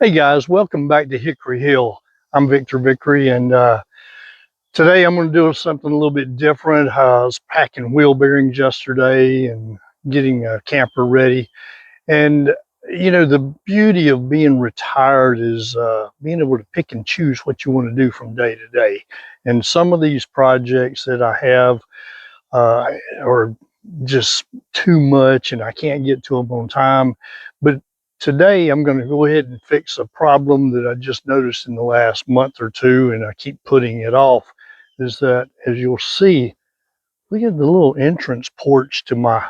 Hey guys, welcome back to Hickory Hill. I'm Victor Vickery, and today I'm going to do something a little bit different. I was packing wheel bearings yesterday and getting a camper ready. And you know, the beauty of being retired is being able to pick and choose what you want to do from day to day. And some of these projects that I have are just too much and I can't get to them on time. But today I'm going to go ahead and fix a problem that I just noticed in the last month or two, and I keep putting it off. Is that, as you'll see, look at the little entrance porch to my,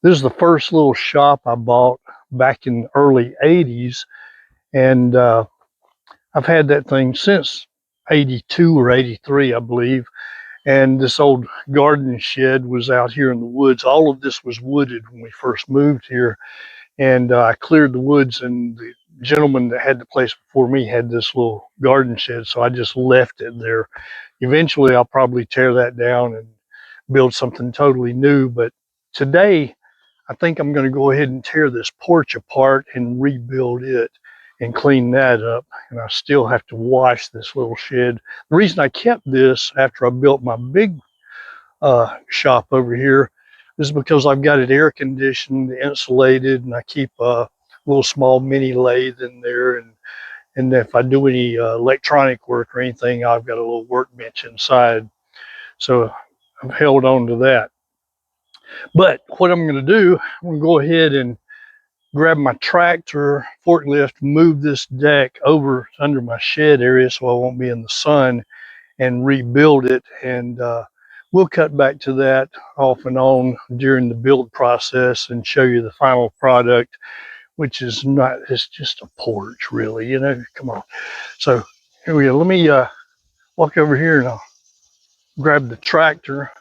this is the first little shop I bought back in the early 80s. And I've had that thing since 82 or 83, I believe. And this old garden shed was out here in the woods. All of this was wooded when we first moved here. And I cleared the woods, and the gentleman that had the place before me had this little garden shed. So I just left it there. Eventually, I'll probably tear that down and build something totally new. But today, I think I'm going to go ahead and tear this porch apart and rebuild it and clean that up. And I still have to wash this little shed. The reason I kept this after I built my big shop over here is because I've got it air conditioned, insulated, and I keep a little small mini lathe in there. And if I do any electronic work or anything, I've got a little workbench inside. So I've held on to that. But what I'm going to do, I'm going to go ahead and grab my tractor forklift, move this deck over under my shed area so I won't be in the sun, and rebuild it. And we'll cut back to that off and on during the build process and show you the final product, which is not, it's just a porch really, you know, come on. So here we go. Let me walk over here and I'll grab the tractor.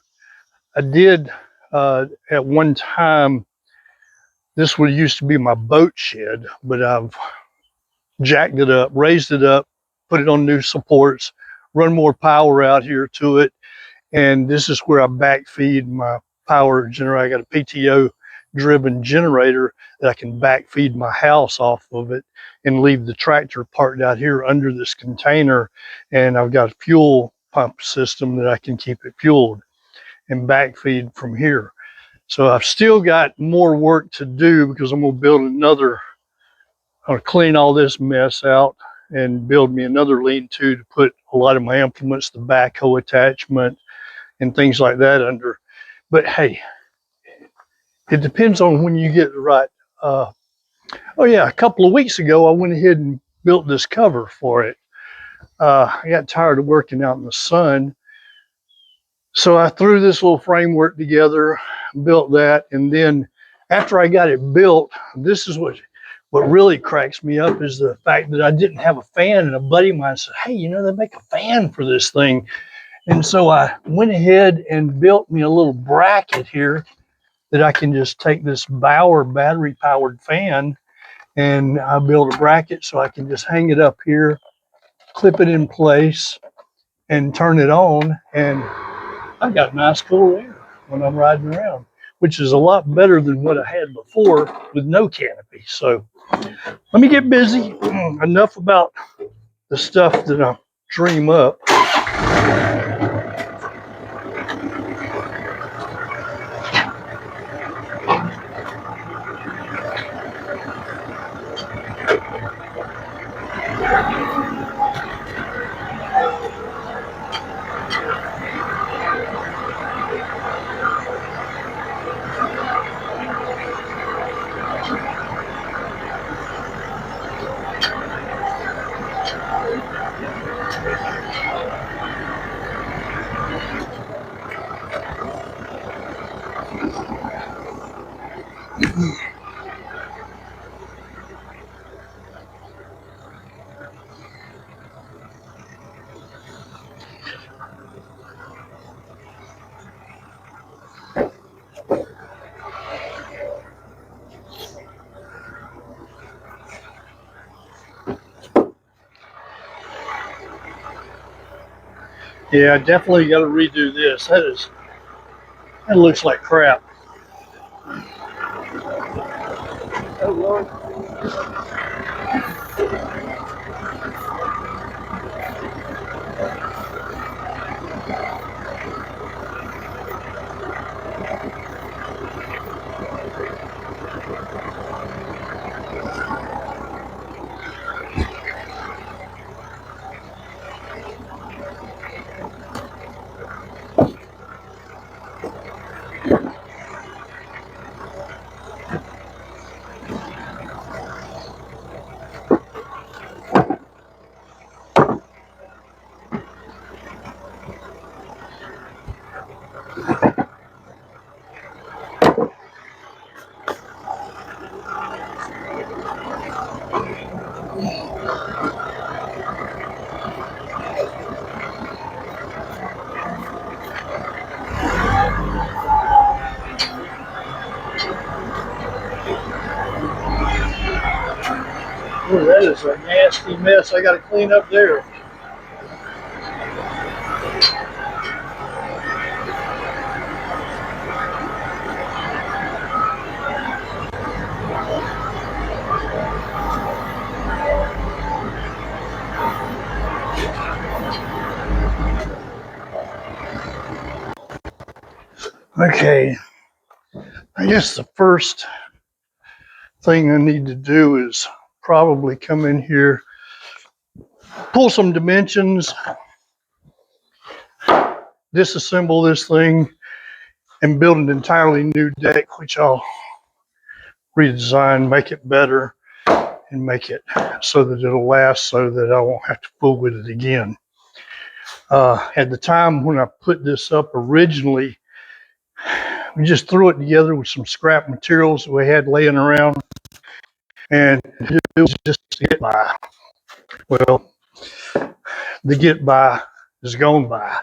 I did at one time, this would used to be my boat shed, but I've jacked it up, raised it up, put it on new supports, run more power out here to it. And this is where I backfeed my power generator. I got a PTO driven generator that I can backfeed my house off of it and leave the tractor parked out here under this container. And I've got a fuel pump system that I can keep it fueled and backfeed from here. So I've still got more work to do because I'm going to build another, I'm going to clean all this mess out and build me another lean-to to put a lot of my implements, the backhoe attachment, and things like that under. But hey, it depends on when you get the right. Oh yeah, a couple of weeks ago, I went ahead and built this cover for it. I got tired of working out in the sun, so I threw this little framework together, built that, and then after I got it built, this is what really cracks me up is the fact that I didn't have a fan, and a buddy of mine said, "Hey, you know, they make a fan for this thing." And so I went ahead and built me a little bracket here that I can just take this Bauer battery powered fan, and I built a bracket so I can just hang it up here, clip it in place, and turn it on. And I got nice cool air when I'm riding around, which is a lot better than what I had before with no canopy. So let me get busy. Enough about the stuff that I dream up. Yeah, I definitely got to redo this. That looks like crap. Oh Lord. Oh, that is a nasty mess I got to clean up there. Okay, I guess the first thing I need to do is probably come in here, pull some dimensions, disassemble this thing, and build an entirely new deck, which I'll redesign, make it better, and make it so that it'll last, so that I won't have to fool with it again. At the time when I put this up originally, we just threw it together with some scrap materials that we had laying around, and it was just to get by. Well, the get by is gone by,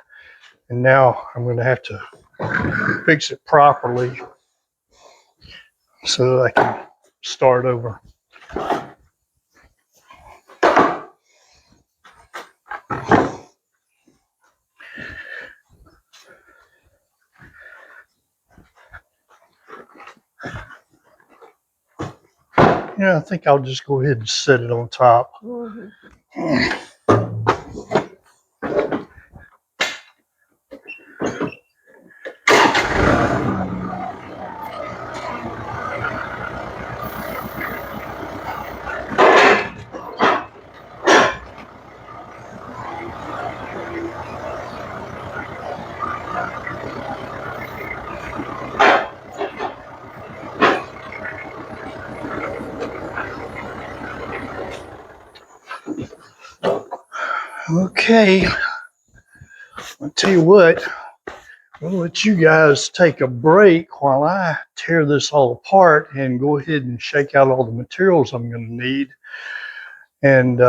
and now I'm going to have to fix it properly so that I can start over. Yeah, I think I'll just go ahead and set it on top. Okay, I'll tell you what, I'll let you guys take a break while I tear this all apart and go ahead and shake out all the materials I'm going to need and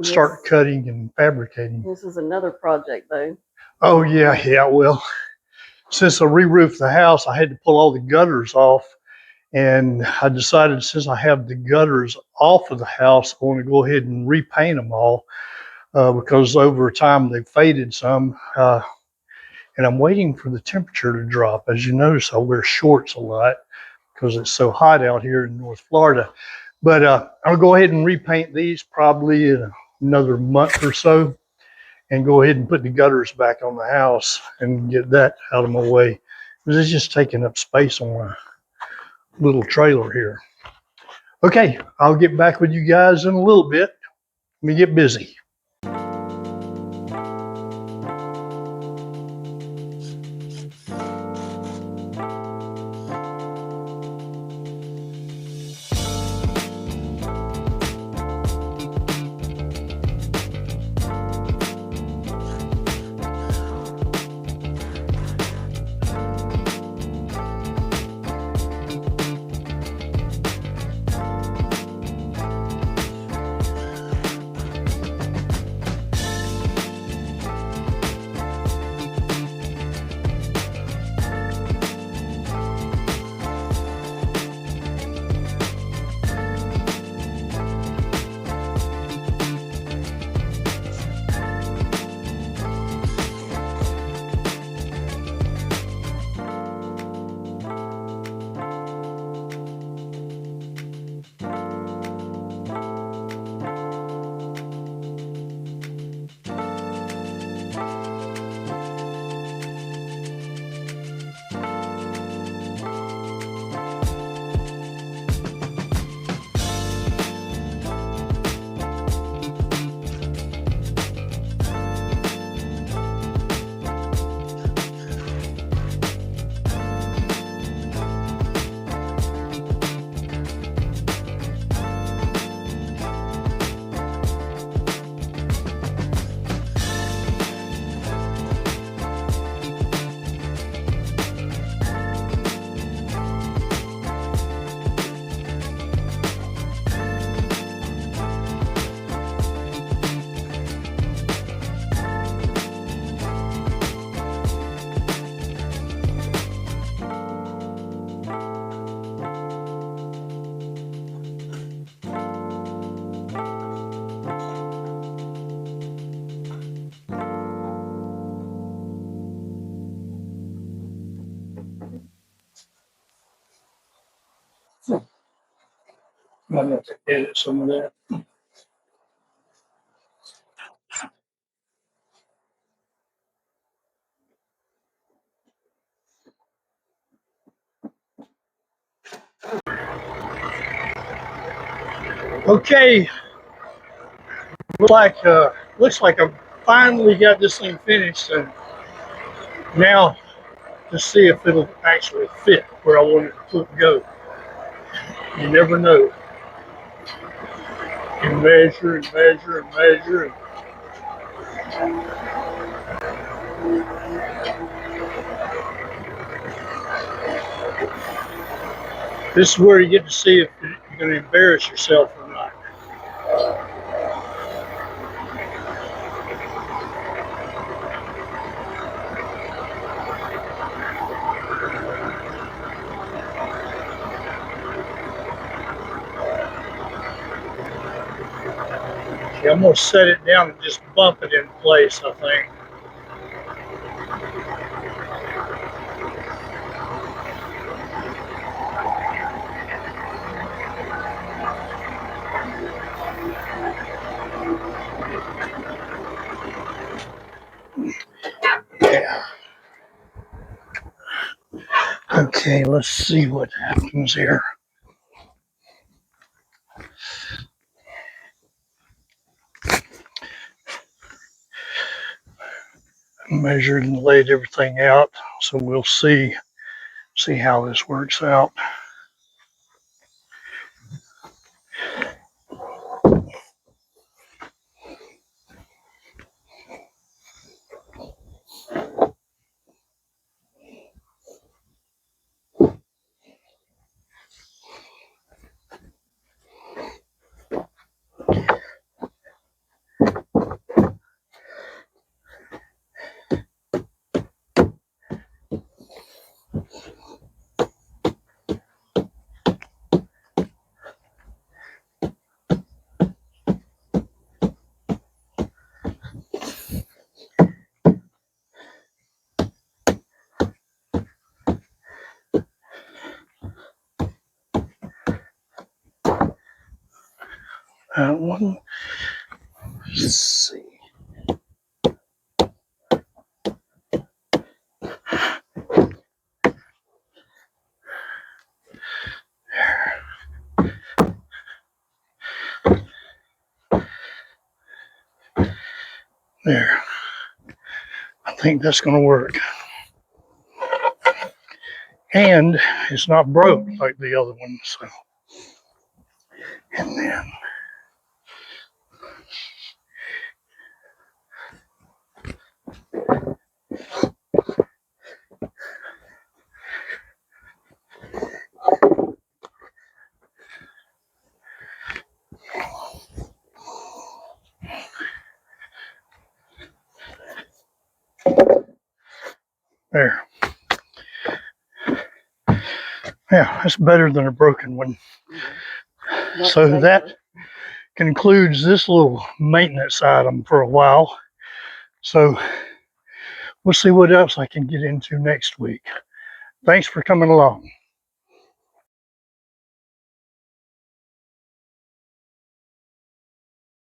start cutting and fabricating. This is another project, though. Oh, yeah. Well, since I re-roofed the house, I had to pull all the gutters off. And I decided, since I have the gutters off of the house, I want to go ahead and repaint them all because over time they've faded some. And I'm waiting for the temperature to drop. As you notice, I wear shorts a lot because it's so hot out here in North Florida. But I'll go ahead and repaint these probably in another month or so and go ahead and put the gutters back on the house and get that out of my way, because it's just taking up space on my little trailer here. Okay, I'll get back with you guys in a little bit. Let me get busy. I'm going to edit some of that. Okay, looks like I finally got this thing finished, and now to see if it'll actually fit where I want it to go. You never know. You measure and measure and measure. And this is where you get to see if you're going to embarrass yourself or not. Okay, I'm going to set it down and just bump it in place, I think. Yeah. Okay, let's see what happens here. Measured and laid everything out, so we'll see how this works out. That one. Let's see. There. I think that's going to work. And it's not broke like the other one. So, and then there. Yeah, that's better than a broken one. So that concludes this little maintenance item for a while. So we'll see what else I can get into next week. Thanks for coming along.